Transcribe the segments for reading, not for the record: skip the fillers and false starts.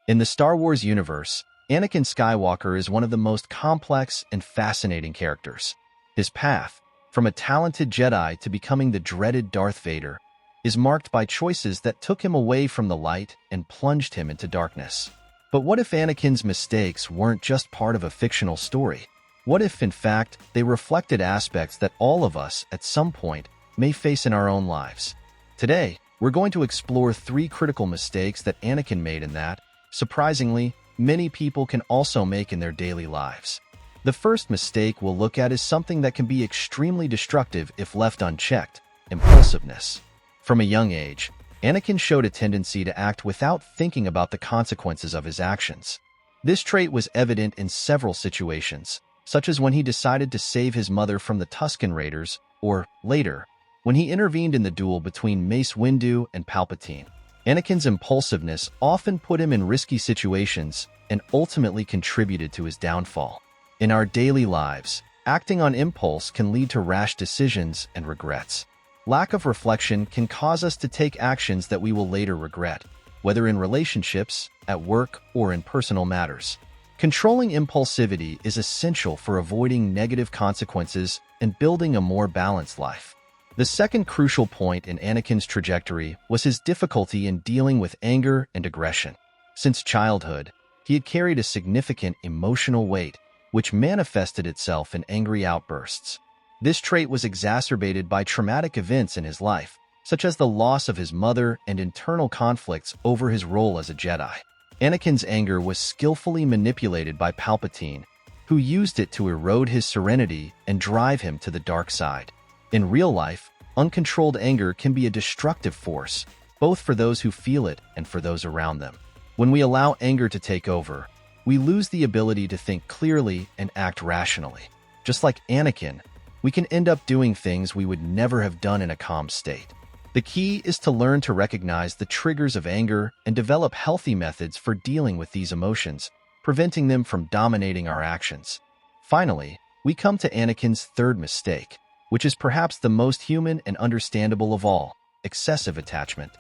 In the Star Wars universe, Anakin Skywalker is one of the most complex and fascinating characters. His path, from a talented Jedi to becoming the dreaded Darth Vader, is marked by choices that took him away from the light and plunged him into darkness. But what if Anakin's mistakes weren't just part of a fictional story? What if, in fact, they reflected aspects that all of us, at some point, may face in our own lives? Today, we're going to explore 3 critical mistakes that Anakin made and that, surprisingly, many people can also make in their daily lives. The first mistake we'll look at is something that can be extremely destructive if left unchecked: impulsiveness. From a young age, Anakin showed a tendency to act without thinking about the consequences of his actions. This trait was evident in several situations, such as when he decided to save his mother from the Tusken Raiders, or, later, when he intervened in the duel between Mace Windu and Palpatine. Anakin's impulsiveness often put him in risky situations and ultimately contributed to his downfall. In our daily lives, acting on impulse can lead to rash decisions and regrets. Lack of reflection can cause us to take actions that we will later regret, whether in relationships, at work, or in personal matters. Controlling impulsivity is essential for avoiding negative consequences and building a more balanced life. The second crucial point in Anakin's trajectory was his difficulty in dealing with anger and aggression. Since childhood, he had carried a significant emotional weight, which manifested itself in angry outbursts. This trait was exacerbated by traumatic events in his life, such as the loss of his mother and internal conflicts over his role as a Jedi. Anakin's anger was skillfully manipulated by Palpatine, who used it to erode his serenity and drive him to the dark side. In real life, uncontrolled anger can be a destructive force, both for those who feel it and for those around them. When we allow anger to take over, we lose the ability to think clearly and act rationally. Just like Anakin, we can end up doing things we would never have done in a calm state. The key is to learn to recognize the triggers of anger and develop healthy methods for dealing with these emotions, preventing them from dominating our actions. Finally, we come to Anakin's third mistake, which is perhaps the most human and understandable of all: excessive attachment.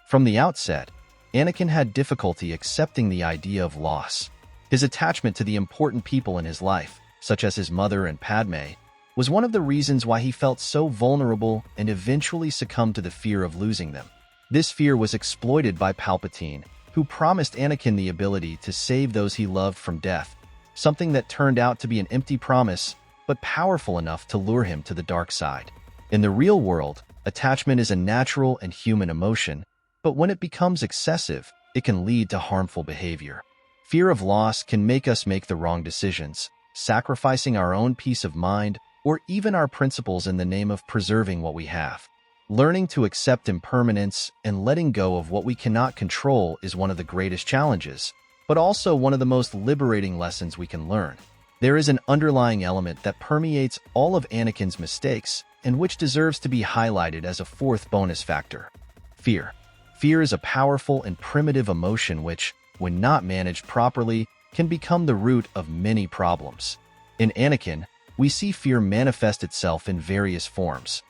From the outset, Anakin had difficulty accepting the idea of loss. His attachment to the important people in his life, such as his mother and Padme, was one of the reasons why he felt so vulnerable and eventually succumbed to the fear of losing them. This fear was exploited by Palpatine, who promised Anakin the ability to save those he loved from death, something that turned out to be an empty promise, but powerful enough to lure him to the dark side. In the real world, attachment is a natural and human emotion, but when it becomes excessive, it can lead to harmful behavior. Fear of loss can make us make the wrong decisions, sacrificing our own peace of mind or even our principles in the name of preserving what we have. Learning to accept impermanence and letting go of what we cannot control is one of the greatest challenges, but also one of the most liberating lessons we can learn. There is an underlying element that permeates all of Anakin's mistakes and which deserves to be highlighted as a fourth bonus factor: fear. Fear is a powerful and primitive emotion which, when not managed properly, can become the root of many problems. In Anakin, we see fear manifest itself in various forms: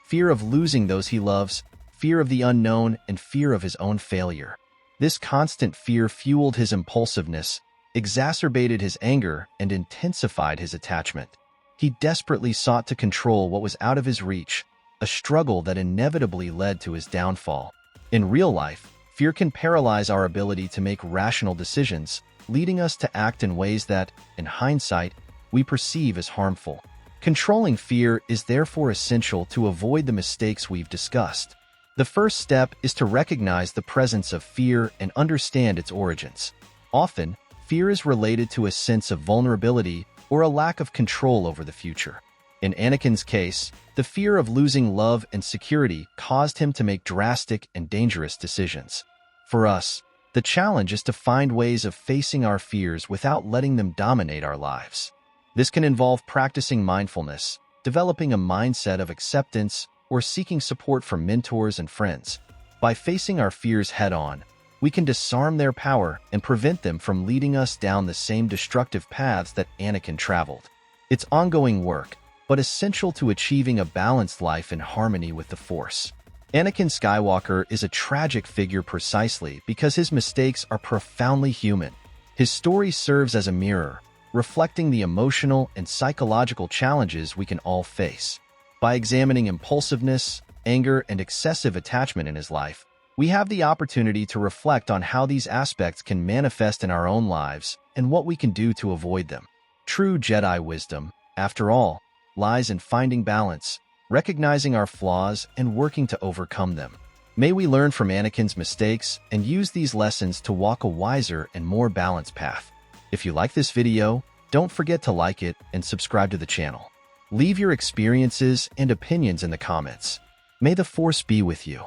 fear of losing those he loves, fear of the unknown, and fear of his own failure. This constant fear fueled his impulsiveness, exacerbated his anger, and intensified his attachment. He desperately sought to control what was out of his reach, a struggle that inevitably led to his downfall. In real life, fear can paralyze our ability to make rational decisions, leading us to act in ways that, in hindsight, we perceive as harmful. Controlling fear is therefore essential to avoid the mistakes we've discussed. The first step is to recognize the presence of fear and understand its origins. Often, fear is related to a sense of vulnerability or a lack of control over the future. In Anakin's case, the fear of losing love and security caused him to make drastic and dangerous decisions. For us, the challenge is to find ways of facing our fears without letting them dominate our lives. This can involve practicing mindfulness, developing a mindset of acceptance, or seeking support from mentors and friends. By facing our fears head-on, we can disarm their power and prevent them from leading us down the same destructive paths that Anakin traveled. It's ongoing work, but essential to achieving a balanced life in harmony with the Force. Anakin Skywalker is a tragic figure precisely because his mistakes are profoundly human. His story serves as a mirror, reflecting the emotional and psychological challenges we can all face. By examining impulsiveness, anger, and excessive attachment in his life, we have the opportunity to reflect on how these aspects can manifest in our own lives and what we can do to avoid them. True Jedi wisdom, after all, lies in finding balance, recognizing our flaws, and working to overcome them. May we learn from Anakin's mistakes and use these lessons to walk a wiser and more balanced path. If you like this video, don't forget to like it and subscribe to the channel. Leave your experiences and opinions in the comments. May the Force be with you.